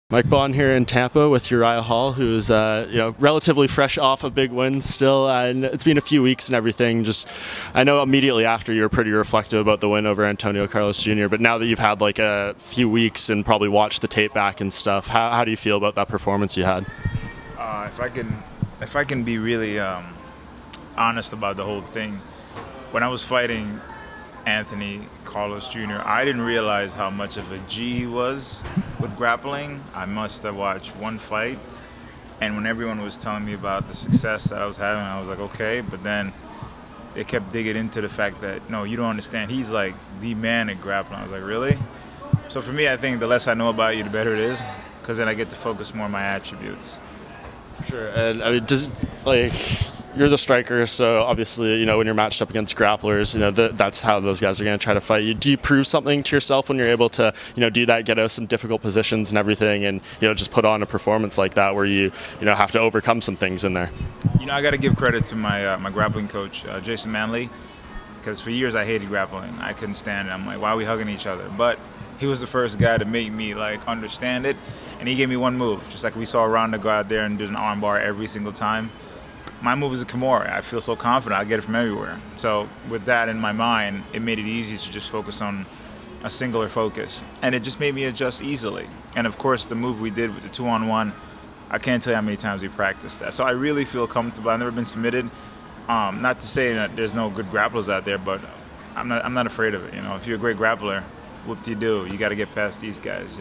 Mike Bond here in Tampa with Uriah Hall, who's relatively fresh off a big win still. And it's been a few weeks and everything. I know immediately after you were pretty reflective about the win over Antonio Carlos Jr. But now that you've had like a few weeks and probably watched the tape back and stuff, how do you feel about that performance you had? If I can be really honest about the whole thing, when I was fighting Anthony Carlos Jr., I didn't realize how much of a G he was with grappling. I must have watched one fight, and when everyone was telling me about the success that I was having, I was like, okay, but then they kept digging into the fact that, no, you don't understand, he's like the man at grappling. I was like, really? So for me, I think the less I know about you, the better it is, because then I get to focus more on my attributes. Sure, and I mean, you're the striker, so obviously, when you're matched up against grapplers, that's how those guys are going to try to fight you. Do you prove something to yourself when you're able to, do that, get out of some difficult positions and everything, and just put on a performance like that where you have to overcome some things in there? I got to give credit to my grappling coach, Jason Manley, because for years I hated grappling. I couldn't stand it. I'm like, why are we hugging each other? But he was the first guy to make me understand it, and he gave me one move, just like we saw Ronda go out there and do an arm bar every single time. My move is a Kimura. I feel so confident. I get it from everywhere. So with that in my mind, it made it easy to just focus on a singular focus. And it just made me adjust easily. And of course, the move we did with the 2-on-1, I can't tell you how many times we practiced that. So I really feel comfortable. I've never been submitted. Not to say that there's no good grapplers out there, but I'm not afraid of it. If you're a great grappler, whoop-de-doo, you got to get past these guys,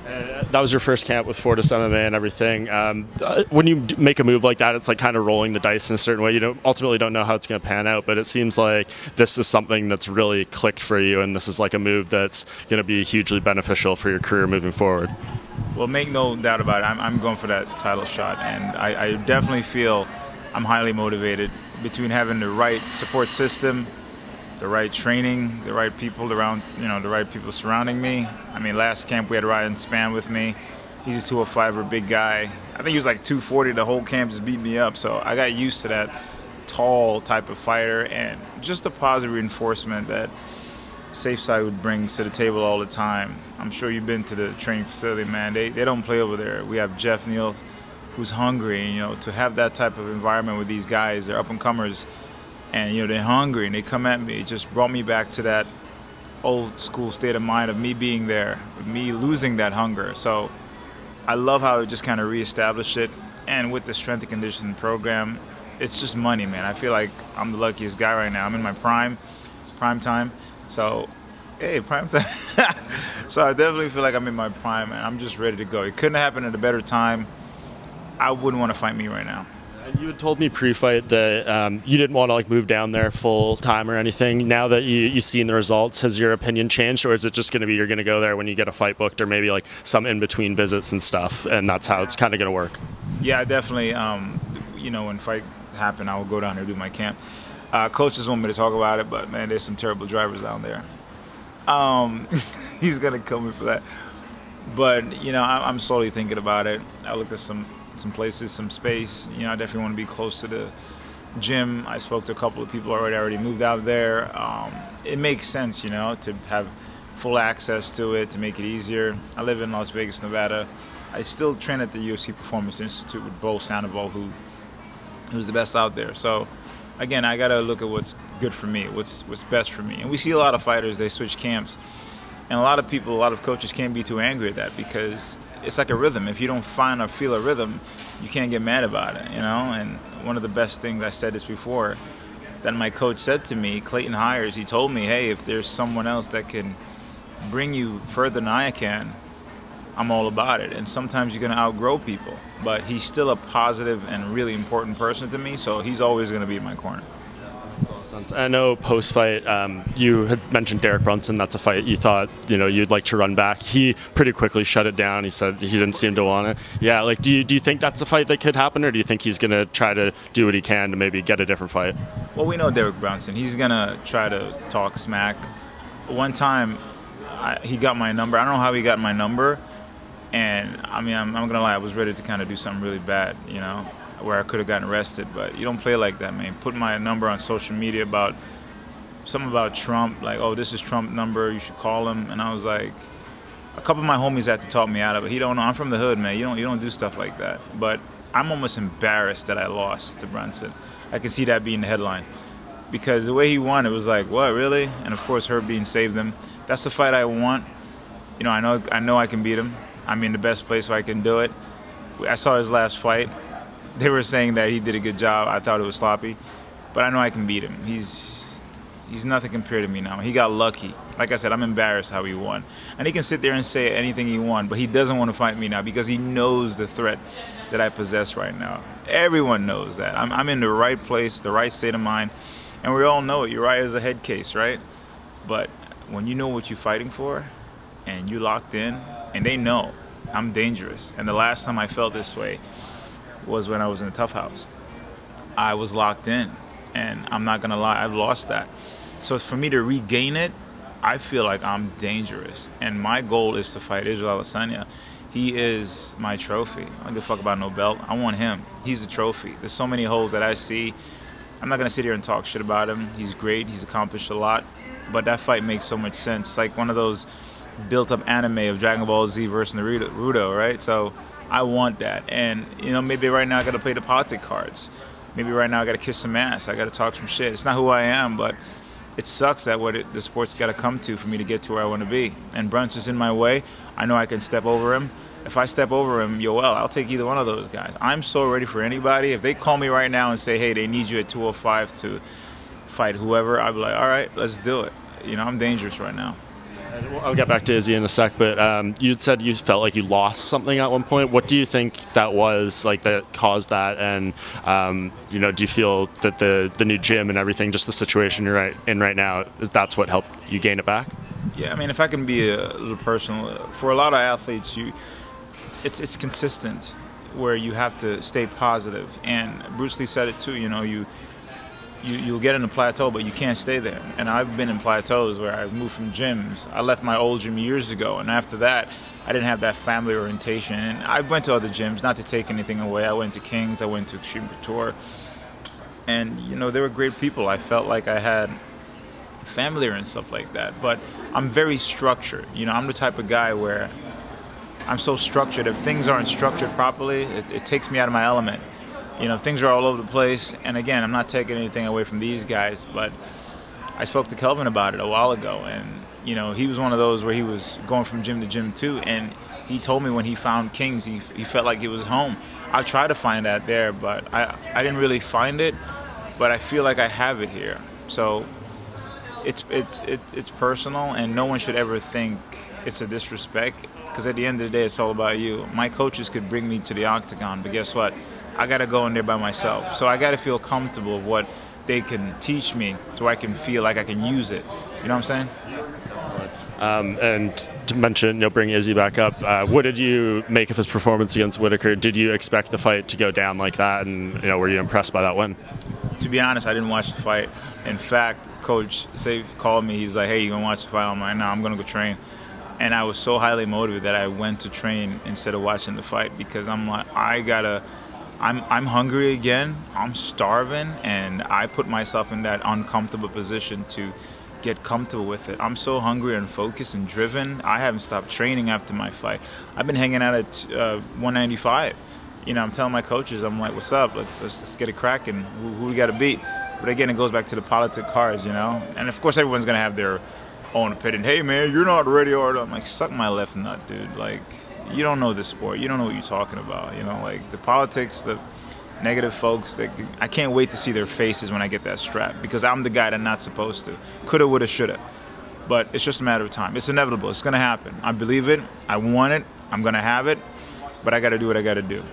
That was your first camp with Fortis MMA and everything. When you make a move like that, it's like kind of rolling the dice in a certain way. You ultimately don't know how it's going to pan out, but it seems like this is something that's really clicked for you, and this is like a move that's going to be hugely beneficial for your career moving forward. Well, make no doubt about it. I'm going for that title shot, and I definitely feel I'm highly motivated between having the right support system, the right training, the right people around, the right people surrounding me. I mean, last camp we had Ryan Spann with me. He's a 205er, big guy. I think he was like 240. The whole camp just beat me up. So I got used to that tall type of fighter, and just a positive reinforcement that Safeside would bring to the table all the time. I'm sure you've been to the training facility, man. They don't play over there. We have Jeff Neal, who's hungry. To have that type of environment with these guys, they're up-and-comers. And, they're hungry, and they come at me. It just brought me back to that old school state of mind of me being there, with me losing that hunger. So I love how it just kind of reestablished it. And with the strength and conditioning program, it's just money, man. I feel like I'm the luckiest guy right now. I'm in my prime time. So, hey, prime time. So I definitely feel like I'm in my prime, and I'm just ready to go. It couldn't happen at a better time. I wouldn't want to fight me right now. And you had told me pre-fight that you didn't want to move down there full time or anything. Now that you've seen the results, has your opinion changed, or is it just going to be you're going to go there when you get a fight booked, or maybe some in between visits and stuff, and that's how it's kind of going to work? Yeah, definitely. When fight happen, I will go down there and do my camp. Coaches want me to talk about it, but man, there's some terrible drivers down there. He's going to kill me for that. But I'm slowly thinking about it. I looked at some places, some space. I definitely want to be close to the gym. I spoke to a couple of people already moved out there. It makes sense, to have full access to it, to make it easier. I live in Las Vegas, Nevada. I still train at the UFC Performance Institute with Bo Sandoval, who's the best out there. So, again, I got to look at what's good for me, what's best for me. And we see a lot of fighters, they switch camps. And a lot of coaches can't be too angry at that, because it's like a rhythm. If you don't find or feel a rhythm, you can't get mad about it, And one of the best things, I said this before, that my coach said to me, Clayton Hires, he told me, hey, if there's someone else that can bring you further than I can, I'm all about it. And sometimes you're going to outgrow people. But he's still a positive and really important person to me, so he's always going to be in my corner. I know post-fight, you had mentioned Derek Brunson. That's a fight you thought, you'd like to run back. He pretty quickly shut it down. He said he didn't seem to want it. Yeah, do you think that's a fight that could happen, or do you think he's going to try to do what he can to maybe get a different fight? Well, we know Derek Brunson. He's going to try to talk smack. One time, he got my number. I don't know how he got my number. And, I'm going to lie, I was ready to kind of do something really bad, where I could have gotten arrested, but you don't play like that, man. Put my number on social media something about Trump, like, oh, this is Trump's number, you should call him. And I was like, A couple of my homies had to talk me out of it. He don't know. I'm from the hood, man. You don't do stuff like that. But I'm almost embarrassed that I lost to Brunson. I could see that being the headline. Because the way he won, it was like, what, really? And of course, Herb Dean saved him. That's the fight I want. You know I can beat him. I'm in the best place where I can do it. I saw his last fight. They were saying that he did a good job. I thought it was sloppy. But I know I can beat him. He's nothing compared to me now. He got lucky. Like I said, I'm embarrassed how he won. And he can sit there and say anything he won, but he doesn't want to fight me now because he knows the threat that I possess right now. Everyone knows that. I'm in the right place, the right state of mind. And we all know it. Uriah is a head case, right? But when you know what you're fighting for and you locked in, and they know I'm dangerous. And the last time I felt this way was when I was in a tough house. I was locked in. And I'm not going to lie, I've lost that. So for me to regain it, I feel like I'm dangerous. And my goal is to fight Israel Adesanya. He is my trophy. I don't give a fuck about no belt. I want him. He's the trophy. There's so many holes that I see. I'm not going to sit here and talk shit about him. He's great. He's accomplished a lot. But that fight makes so much sense. It's like one of those built-up anime of Dragon Ball Z versus Naruto, right? So I want that. And, maybe right now I got to play the politic cards. Maybe right now I got to kiss some ass. I got to talk some shit. It's not who I am, but it sucks that the sport's got to come to for me to get to where I want to be. And Brunson's in my way. I know I can step over him. If I step over him, I'll take either one of those guys. I'm so ready for anybody. If they call me right now and say, hey, they need you at 205 to fight whoever, I'll be like, all right, let's do it. I'm dangerous right now. I'll get back to Izzy in a sec, but you said you felt like you lost something at one point. What do you think that was, like, that caused that? And, do you feel that the new gym and everything, just the situation you're in right now, that's what helped you gain it back? Yeah, I mean, if I can be a little personal, for a lot of athletes, it's consistent where you have to stay positive. And Bruce Lee said it too, you'll get in a plateau, but you can't stay there. And I've been in plateaus where I've moved from gyms. I left my old gym years ago, and after that, I didn't have that family orientation. And I went to other gyms, not to take anything away. I went to King's, I went to Extreme Couture. And, they were great people. I felt like I had family and stuff like that. But I'm very structured. I'm the type of guy where I'm so structured. If things aren't structured properly, it takes me out of my element. Things are all over the place. And again, I'm not taking anything away from these guys, but I spoke to Kelvin about it a while ago. And, he was one of those where he was going from gym to gym too. And he told me when he found King's, he felt like he was home. I tried to find that there, but I didn't really find it. But I feel like I have it here. So it's personal, and no one should ever think it's a disrespect. Because at the end of the day, it's all about you. My coaches could bring me to the octagon, but guess what? I got to go in there by myself. So I got to feel comfortable with what they can teach me so I can feel like I can use it. You know what I'm saying? And to mention, bring Izzy back up, what did you make of his performance against Whitaker? Did you expect the fight to go down like that? And, were you impressed by that win? To be honest, I didn't watch the fight. In fact, Coach Safe called me. He's like, hey, you going to watch the fight? I'm like, no, I'm going to go train. And I was so highly motivated that I went to train instead of watching the fight because I'm like, I'm hungry again, I'm starving, and I put myself in that uncomfortable position to get comfortable with it. I'm so hungry and focused and driven. I haven't stopped training after my fight. I've been hanging out at 195. I'm telling my coaches, I'm like, what's up? Let's get it cracking. Who we got to beat? But again, it goes back to the politic cards, And of course, everyone's going to have their own opinion. Hey, man, you're not ready. Or I'm like, suck my left nut, dude. Like, you don't know the sport. You don't know what you're talking about. Like the politics, the negative folks. I can't wait to see their faces when I get that strap because I'm the guy that's not supposed to. Coulda, woulda, shoulda. But it's just a matter of time. It's inevitable. It's going to happen. I believe it. I want it. I'm going to have it. But I got to do what I got to do.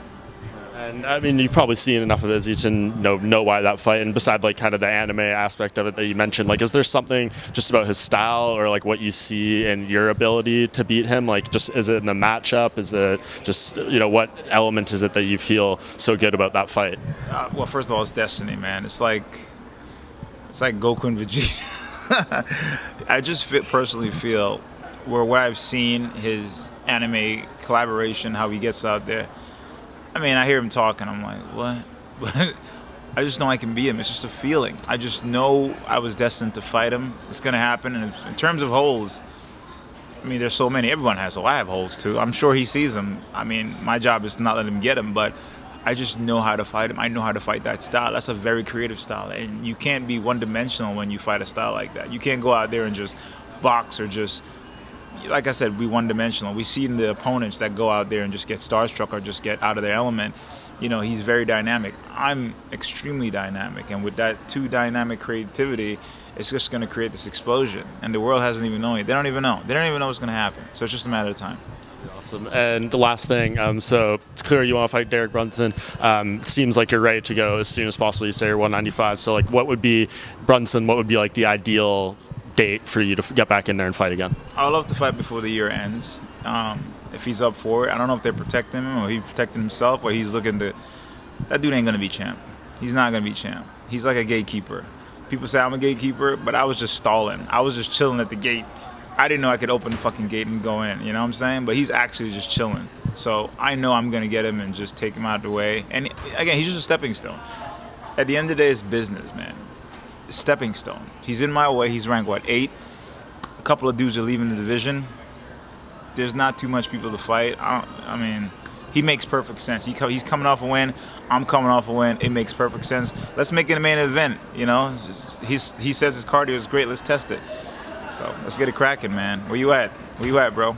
And I mean, you've probably seen enough of Izzy to know why that fight. And besides, like, kind of the anime aspect of it that you mentioned, like, is there something just about his style or like what you see in your ability to beat him? Like, just is it in the matchup? Is it just what element is it that you feel so good about that fight? Well, first of all, it's destiny, man. It's like Goku and Vegeta. I just personally feel where I've seen his anime collaboration, how he gets out there. I mean, I hear him talking, I'm like, what? But I just know I can beat him. It's just a feeling. I just know I was destined to fight him. It's going to happen. And in terms of holes, I mean, there's so many. Everyone has holes. I have holes too. I'm sure he sees them. I mean, my job is to not let him get them, but I just know how to fight him. I know how to fight that style. That's a very creative style, and you can't be one-dimensional when you fight a style like that. You can't go out there and just box or just, like I said, be one-dimensional. We see the opponents that go out there and just get starstruck or just get out of their element. You know, he's very dynamic. I'm extremely dynamic, and with that too dynamic creativity, it's just going to create this explosion. And the world hasn't even known it. They don't even know. They don't even know what's going to happen. So it's just a matter of time. Awesome. And the last thing, so it's clear you want to fight Derek Brunson. Seems like you're ready to go as soon as possible. You say you're 195. So, like, what would be Brunson? What would be like the ideal date for you to get back in there and fight again? I would love to fight before the year ends. If he's up for it, I don't know if they're protecting him or he's protecting himself or he's looking to. That dude ain't gonna be champ. He's not gonna be champ. He's like a gatekeeper. People say I'm a gatekeeper, but I was just stalling. I was just chilling at the gate. I didn't know I could open the fucking gate and go in. You know what I'm saying? But he's actually just chilling. So I know I'm gonna get him and just take him out of the way. And again, he's just a stepping stone. At the end of the day, it's business, man. Stepping stone. He's in my way. He's ranked, what, 8? A couple of dudes are leaving the division. There's not too much people to fight. I mean, he makes perfect sense. He's coming off a win. I'm coming off a win. It makes perfect sense. Let's make it a main event, you know? He says his cardio is great. Let's test it. So let's get it cracking, man. Where you at? Where you at, bro?